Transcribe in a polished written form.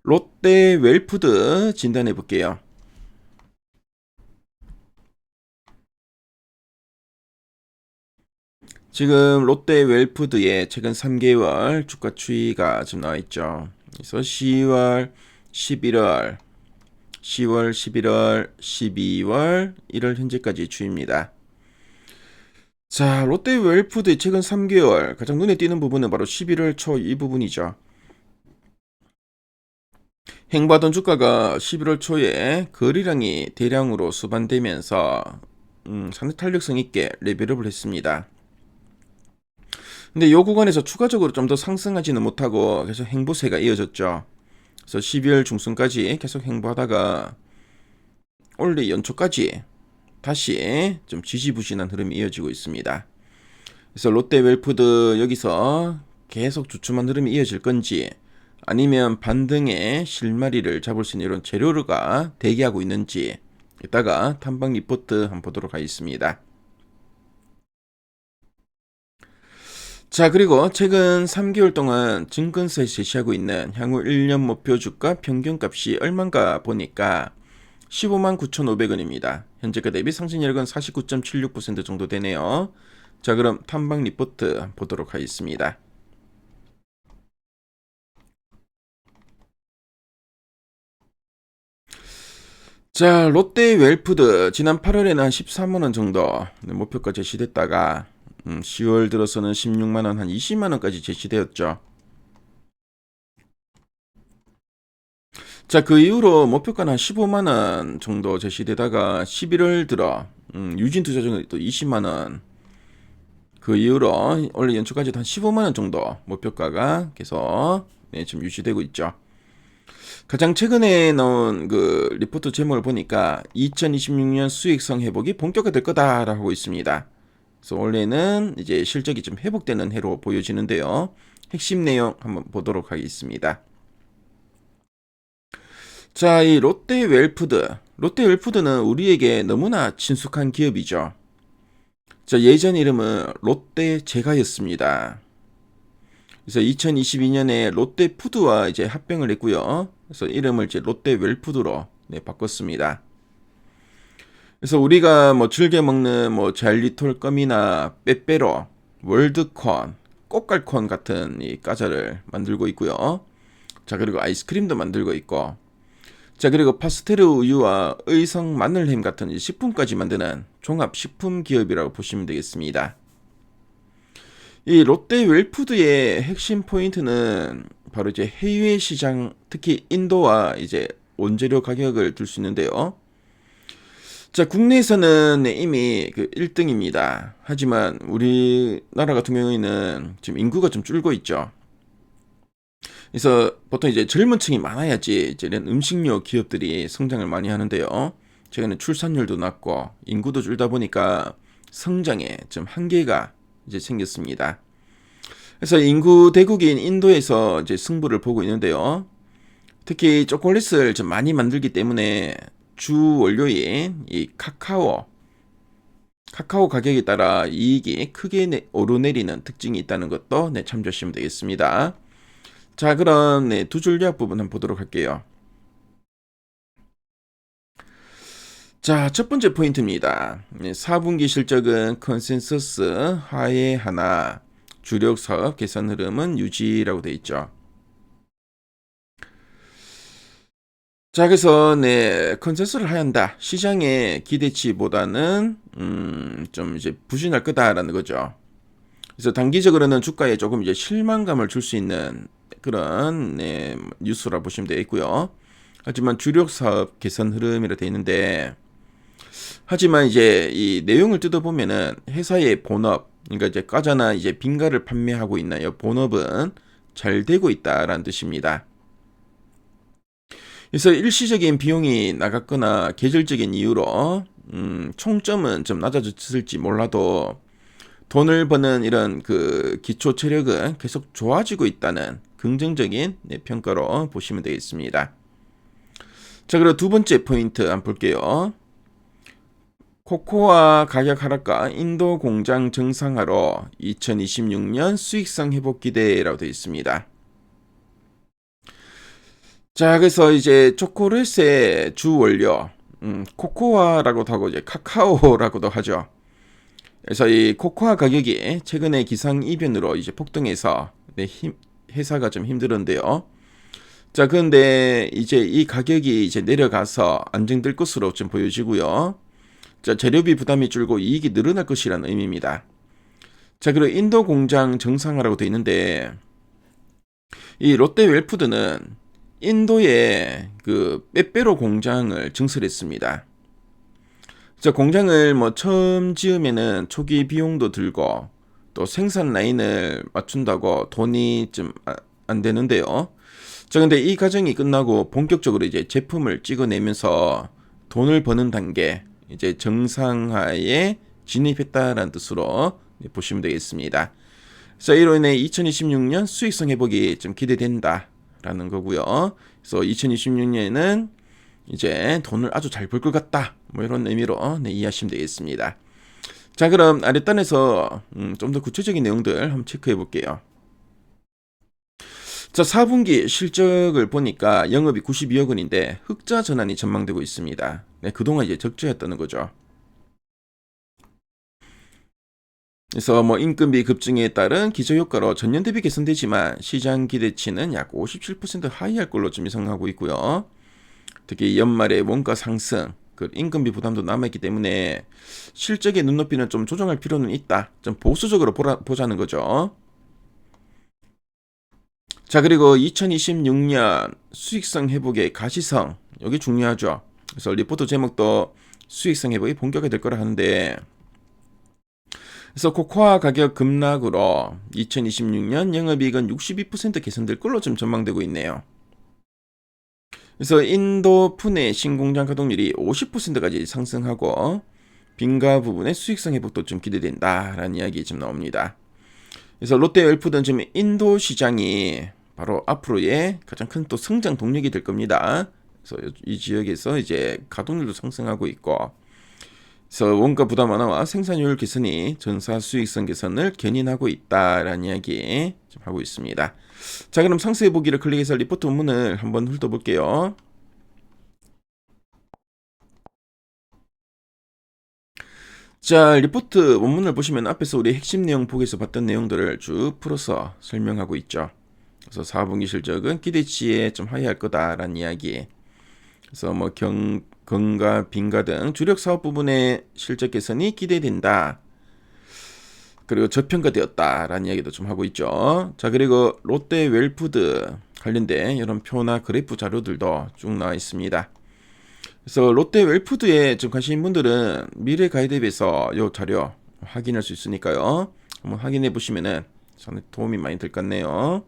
롯데 웰푸드 진단해 볼게요. 지금 롯데 웰푸드의 최근 3개월 주가 추이가 지금 나와 있죠. 그래서 10월, 11월, 10월, 11월, 12월, 1월 현재까지 추이입니다. 자, 롯데 웰푸드의 최근 3개월 가장 눈에 띄는 부분은 바로 11월 초 이 부분이죠. 행보하던 주가가 11월 초에 거래량이 대량으로 수반되면서 상대 탄력성 있게 레벨업을 했습니다. 근데 이 구간에서 추가적으로 좀 더 상승하지는 못하고 계속 행보세가 이어졌죠. 그래서 12월 중순까지 계속 행보하다가 올해 연초까지 다시 좀 지지부진한 흐름이 이어지고 있습니다. 그래서 롯데웰푸드 여기서 계속 주춤한 흐름이 이어질 건지 아니면 반등의 실마리를 잡을 수 있는 이런 재료가 대기하고 있는지 이따가 탐방 리포트 한번 보도록 하겠습니다. 자, 그리고 최근 3개월 동안 증권사에서 제시하고 있는 향후 1년 목표 주가 평균값이 얼마인가 보니까 15만 9,500원입니다. 현재가 대비 상승률은 49.76% 정도 되네요. 자, 그럼 탐방 리포트 보도록 하겠습니다. 자, 롯데 웰푸드 지난 8월에는 한 13만원 정도 목표가 제시됐다가 10월 들어서는 16만원, 한 20만원까지 제시되었죠. 자, 그 이후로 목표가는 한 15만원 정도 제시되다가 11월 들어 유진투자증은 또 20만원, 그 이후로 원래 연초까지도 한 15만원 정도 목표가가 계속 지금 유지되고 있죠. 가장 최근에 나온 그 리포트 제목을 보니까 2026년 수익성 회복이 본격화될 거다라고 하고 있습니다. 그래서 원래는 이제 실적이 좀 회복되는 해로 보여지는데요. 핵심 내용 한번 보도록 하겠습니다. 자, 이 롯데웰푸드는 우리에게 너무나 친숙한 기업이죠. 자, 예전 이름은 롯데제과였습니다. 그래서 2022년에 롯데푸드와 이제 합병을 했고요. 그래서 이름을 이제 롯데웰푸드로 바꿨습니다. 그래서 우리가 뭐 즐겨 먹는 뭐 자일리톨 껌이나 빼빼로, 월드콘, 꽃갈콘 같은 이 과자를 만들고 있고요. 자, 그리고 아이스크림도 만들고 있고, 자, 그리고 파스텔르 우유와 의성 마늘햄 같은 식품까지 만드는 종합 식품 기업이라고 보시면 되겠습니다. 이 롯데 웰푸드의 핵심 포인트는 바로 이제 해외 시장, 특히 인도와 이제 원재료 가격을 둘 수 있는데요. 자, 국내에서는 이미 그 1등입니다. 하지만 우리나라 같은 경우에는 지금 인구가 좀 줄고 있죠. 그래서 보통 이제 젊은 층이 많아야지 이제 이런 음식료 기업들이 성장을 많이 하는데요. 최근에 출산율도 낮고 인구도 줄다 보니까 성장에 좀 한계가 이제 생겼습니다. 그래서 인구 대국인 인도에서 이제 승부를 보고 있는데요. 특히 초콜릿을 좀 많이 만들기 때문에 주 원료인 이 카카오 가격에 따라 이익이 크게 오르내리는 특징이 있다는 것도 참조하시면 되겠습니다. 자, 그럼 두 줄 요약 부분 한번 보도록 할게요. 자, 첫 번째 포인트입니다. 4분기 실적은 컨센서스 하에 하나, 주력 사업 개선 흐름은 유지라고 되어 있죠. 자, 그래서 컨센서스를 하얀다. 시장의 기대치보다는 좀 이제 부진할 거다라는 거죠. 그래서 단기적으로는 주가에 조금 이제 실망감을 줄 수 있는 그런 뉴스라 보시면 되겠고요. 하지만 주력 사업 개선 흐름이라 되어 있는데, 하지만 이제 이 내용을 뜯어보면은 회사의 본업, 그러니까 이제 과자나 이제 빙가를 판매하고 있는 이 본업은 잘 되고 있다라는 뜻입니다. 그래서 일시적인 비용이 나갔거나 계절적인 이유로 총점은 좀 낮아졌을지 몰라도 돈을 버는 이런 그 기초 체력은 계속 좋아지고 있다는 긍정적인 평가로 보시면 되겠습니다. 자, 그리고 두 번째 포인트 한번 볼게요. 코코아 가격 하락과 인도 공장 정상화로 2026년 수익성 회복 기대라고 되어 있습니다. 자, 그래서 이제 초콜릿의 주 원료, 코코아라고도 하고 이제 카카오라고도 하죠. 그래서 이 코코아 가격이 최근에 기상 이변으로 이제 폭등해서 회사가 좀 힘들었는데요. 자, 그런데 이제 이 가격이 이제 내려가서 안정될 것으로 좀 보여지고요. 자, 재료비 부담이 줄고 이익이 늘어날 것이라는 의미입니다. 자, 그리고 인도 공장 정상화라고 되어 있는데 이 롯데 웰푸드는 인도에 그 빼빼로 공장을 증설했습니다. 자, 공장을 뭐 처음 지으면은 초기 비용도 들고 또 생산 라인을 맞춘다고 돈이 좀 안 되는데요. 자, 근데 이 과정이 끝나고 본격적으로 이제 제품을 찍어내면서 돈을 버는 단계, 이제 정상화에 진입했다라는 뜻으로 보시면 되겠습니다. 자, 이로 인해 2026년 수익성 회복이 좀 기대된다라는 거고요. 그래서 2026년에는 이제 돈을 아주 잘 벌 것 같다. 뭐 이런 의미로 이해하시면 되겠습니다. 자, 그럼 아랫단에서 좀 더 구체적인 내용들 한번 체크해 볼게요. 자, 4분기 실적을 보니까 영업이 92억 원인데 흑자 전환이 전망되고 있습니다. 네, 그동안 이제 적자였다는 거죠. 그래서 뭐 임금비 급증에 따른 기저효과로 전년 대비 개선되지만 시장 기대치는 약 57% 하이할 걸로 좀 예상하고 있고요. 특히 연말에 원가 상승, 그 임금비 부담도 남아있기 때문에 실적의 눈높이는 좀 조정할 필요는 있다. 좀 보수적으로 보자는 거죠. 자, 그리고 2026년 수익성 회복의 가시성, 여기 중요하죠. 그래서 리포트 제목도 수익성 회복이 본격화될 거라 하는데, 그래서 코코아 가격 급락으로 2026년 영업이익은 62% 개선될 걸로 좀 전망되고 있네요. 그래서 인도 푸네 신공장 가동률이 50%까지 상승하고 빈가 부분의 수익성 회복도 좀 기대된다라는 이야기 지금 나옵니다. 그래서 롯데 웰푸드는 지금 인도 시장이 바로 앞으로의 가장 큰 또 성장 동력이 될 겁니다. 그래서 이 지역에서 이제 가동률도 상승하고 있고, 그래서 원가 부담 완화와 생산효율 개선이 전사 수익성 개선을 견인하고 있다라는 이야기 좀 하고 있습니다. 자, 그럼 상세 보기를 클릭해서 리포트 원문을 한번 훑어볼게요. 자, 리포트 원문을 보시면 앞에서 우리 핵심 내용 보기에서 봤던 내용들을 쭉 풀어서 설명하고 있죠. 그래서 4분기 실적은 기대치에 좀 하회할 거다라는 이야기. 그래서 뭐 건가, 빈가 등 주력 사업 부분의 실적 개선이 기대된다. 그리고 저평가되었다라는 이야기도 좀 하고 있죠. 자, 그리고 롯데 웰푸드 관련된 이런 표나 그래프 자료들도 쭉 나와 있습니다. 그래서 롯데 웰푸드에 좀 관심 있는 분들은 미래 가이드앱에서 이 자료 확인할 수 있으니까요. 한번 확인해 보시면은 저는 도움이 많이 될 것 같네요.